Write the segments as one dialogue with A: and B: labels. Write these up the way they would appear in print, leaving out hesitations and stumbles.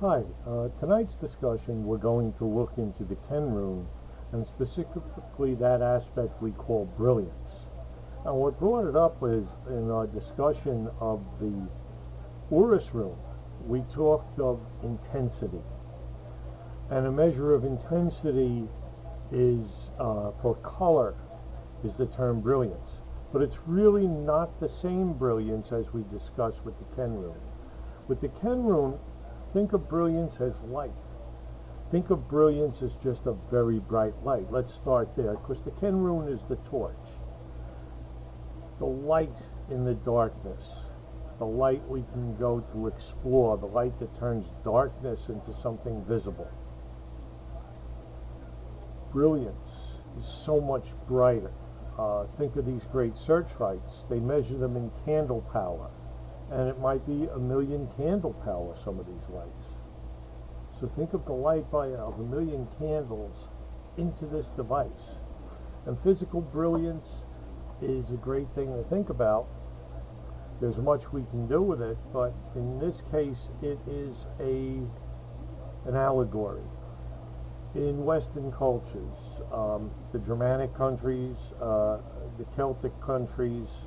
A: Hi, tonight's discussion we're going to look into the Ken rune and specifically that aspect we call brilliance. And what brought it up is in our discussion of the Urus rune, we talked of intensity. And a measure of intensity is, for color, is the term brilliance. But it's really not the same brilliance as we discussed with the Ken rune. With the Ken rune, think of brilliance as light. Think of brilliance as just a very bright light. Let's start there, because the Ken rune is the torch. The light in the darkness. The light we can go to explore. The light that turns darkness into something visible. Brilliance is so much brighter. Think of these great searchlights. They measure them in candle power. And it might be 1,000,000 candle power, some of these lights. So think of the light of 1,000,000 candles into this device. And physical brilliance is a great thing to think about. There's much we can do with it, but in this case, it is an allegory. In Western cultures, the Germanic countries, the Celtic countries,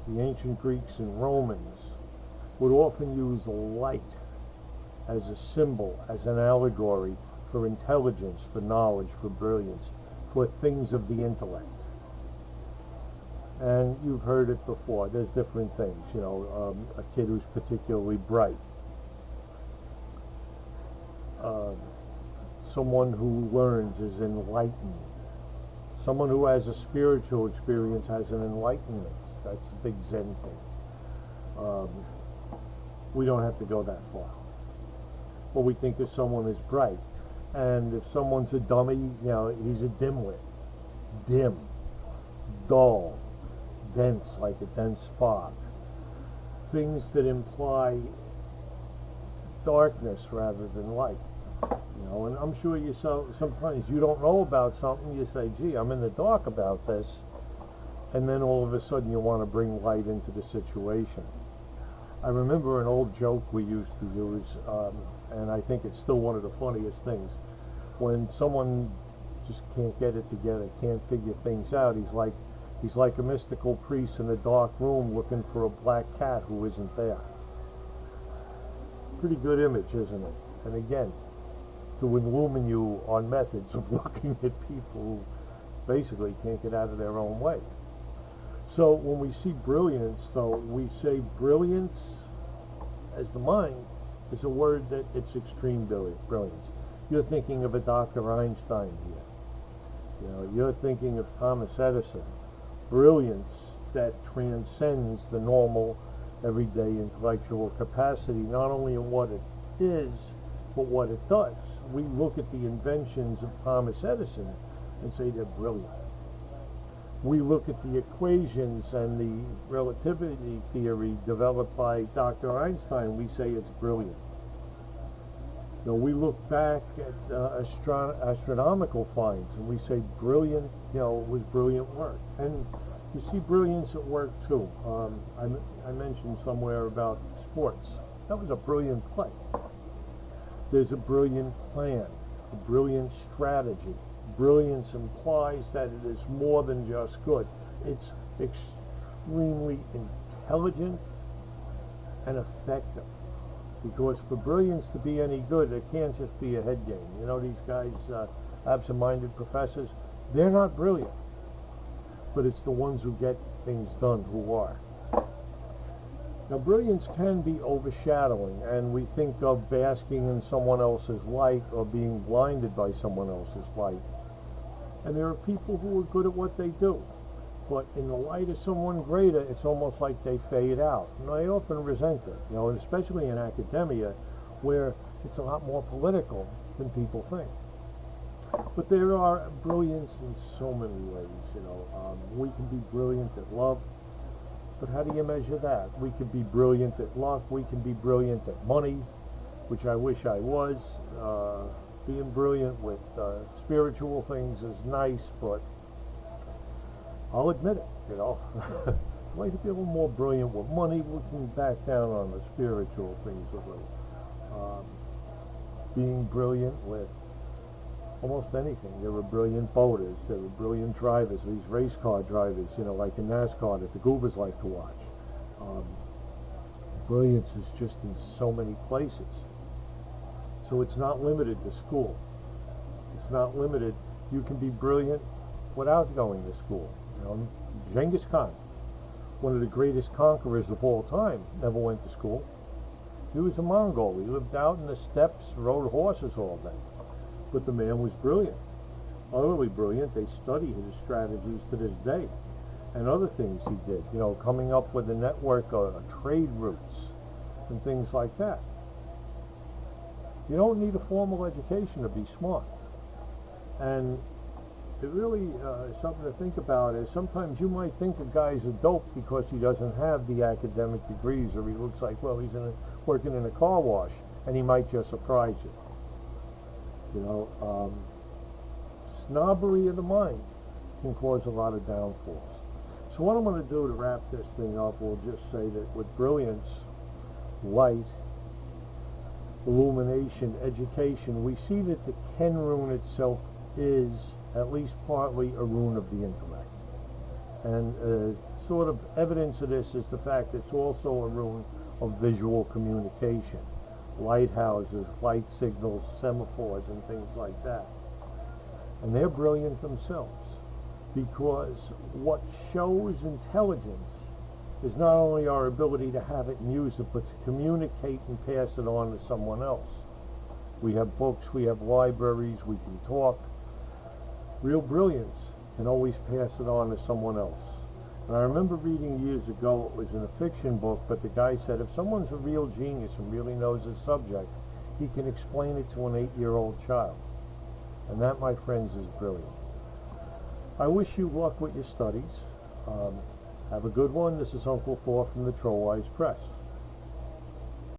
A: the ancient Greeks and Romans would often use light as a symbol, as an allegory for intelligence, for knowledge, for brilliance, for things of the intellect. And you've heard it before. There's different things, a kid who's particularly bright. Someone who learns is enlightened. Someone who has a spiritual experience has an enlightenment. That's a big Zen thing. We don't have to go that far. But we think of someone as bright. And if someone's a dummy, he's a dimwit. Dim. Dull. Dense, like a dense fog. Things that imply darkness rather than light. And I'm sure sometimes you don't know about something, you say, gee, I'm in the dark about this, and then all of a sudden you want to bring light into the situation. I remember an old joke we used to use, and I think it's still one of the funniest things. When someone just can't get it together, can't figure things out, he's like a mystical priest in a dark room looking for a black cat who isn't there. Pretty good image, isn't it? And again, to illumine you on methods of looking at people who basically can't get out of their own way. So when we see brilliance, though, we say brilliance as the mind is a word that it's extreme brilliance. You're thinking of a Dr. Einstein here. You're thinking of Thomas Edison. Brilliance that transcends the normal, everyday intellectual capacity, not only in what it is, but what it does. We look at the inventions of Thomas Edison and say they're brilliant. We look at the equations and the relativity theory developed by Dr. Einstein, we say it's brilliant. We look back at astronomical finds and we say brilliant, it was brilliant work. And you see brilliance at work too. I mentioned somewhere about sports. That was a brilliant play. There's a brilliant plan, a brilliant strategy. Brilliance implies that it is more than just good. It's extremely intelligent and effective. Because for brilliance to be any good, it can't just be a head game. These guys, absent-minded professors, they're not brilliant. But it's the ones who get things done who are. Now, brilliance can be overshadowing, and we think of basking in someone else's light or being blinded by someone else's light. And there are people who are good at what they do. But in the light of someone greater, it's almost like they fade out. And I often resent it, and especially in academia, where it's a lot more political than people think. But there are brilliance in so many ways, We can be brilliant at love, but how do you measure that? We can be brilliant at luck, we can be brilliant at money, which I wish I was. Being brilliant with spiritual things is nice, but I'll admit it, I'd like to be a little more brilliant with money. We can back down on the spiritual things a little. being brilliant with almost anything. There were brilliant boaters, there were brilliant drivers, these race car drivers, like in NASCAR that the Goobers like to watch. Brilliance is just in so many places. So it's not limited to school. It's not limited. You can be brilliant without going to school. Genghis Khan, one of the greatest conquerors of all time, never went to school. He was a Mongol. He lived out in the steppes, rode horses all day. But the man was brilliant, utterly brilliant. They study his strategies to this day, and other things he did, coming up with a network of trade routes and things like that. You don't need a formal education to be smart. And it really is something to think about. Is sometimes you might think a guy's a dope because he doesn't have the academic degrees, or he looks like, well, he's working in a car wash, and he might just surprise you. Snobbery of the mind can cause a lot of downfalls. So what I'm going to do to wrap this thing up, we'll just say that with brilliance, light, illumination, education, we see that the Ken rune itself is at least partly a rune of the intellect. And sort of evidence of this is the fact that it's also a rune of visual communication. Lighthouses, light signals, semaphores, and things like that. And they're brilliant themselves, because what shows intelligence is not only our ability to have it and use it, but to communicate and pass it on to someone else. We have books, we have libraries, we can talk. Real brilliance can always pass it on to someone else. And I remember reading years ago, it was in a fiction book, but the guy said if someone's a real genius and really knows his subject, he can explain it to an 8-year-old child. And that, my friends, is brilliant. I wish you luck with your studies. Have a good one. This is Uncle Thor from the Trollwise Press.